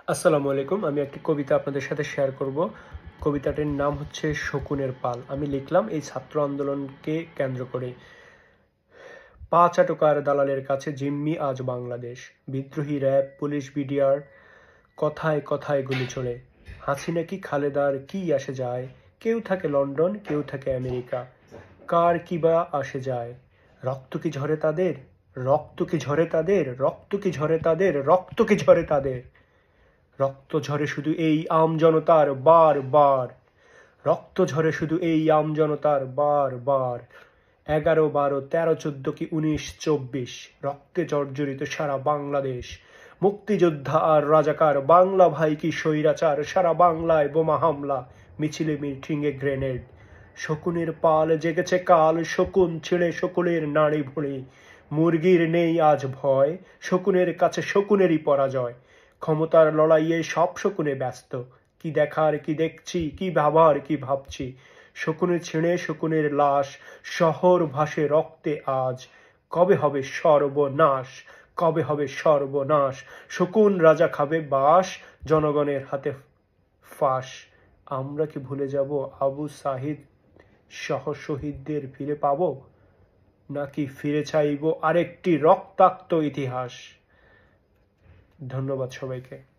আসসালামু আলাইকুম। আমি একটি কবিতা আপনাদের সাথে শেয়ার করব। কবিতাটির নাম হচ্ছে শকুনের পাল। আমি লিখলাম এই ছাত্র আন্দোলনকে কেন্দ্র করে। পা চাটুকার দালালের কাছে জিম্মি আজ বাংলাদেশ। বিদ্রোহী র‍্যাব, পুলিশ, বিডিআর, কথায় কথায় গুলি চলে। হাসিনা কি খালেদার কি আসে যায়? কেউ থাকে লন্ডন, কেউ থাকে আমেরিকা। কার কি বা আসে যায়? রক্ত কি ঝরে তাদের? রক্ত কি ঝরে তাদের? রক্ত কি ঝরে তাদের? রক্ত কি ঝরে তাদের? রক্ত ঝরে শুধু এই আমজনতার বার বার। রক্ত ঝরে শুধু এই আমজনতার বার বার। 11, 12, 13, 14 কি 19, 24 রক্তে জর্জরিত সারা বাংলাদেশ। মুক্তিযোদ্ধা আর রাজাকার, বাংলা ভাই কি স্বৈরাচার। সারা বাংলায় বোমা হামলা, মিছিলে মিটিংয়ে গ্রেনেড। শকুনের পাল জেগেছে কাল, শকুন ছিঁড়ে সকলের নাড়ি ভুঁড়ি। মুরগির নেই আজ ভয়, শকুনের কাছে শকুনেরই পরাজয়। ক্ষমতার লড়াইয়ে সব শকুনে ব্যস্ত। কি দেখার কি দেখছি, কি ভাবার কি ভাবছি। শকুনে ছিঁড়ে শকুনের লাশ, শহর ভাসে রক্তে আজ। কবে হবে সর্বনাশ, কবে হবে সর্বনাশ। শকুন রাজা খাবে বাস, জনগণের হাতে ফাঁস। আমরা কি ভুলে যাব আবু সাহিদ সহ শহীদদের ফিরে পাব? নাকি ফিরে চাইব আরেকটি রক্তাক্ত ইতিহাস? ধন্যবাদ সবাইকে।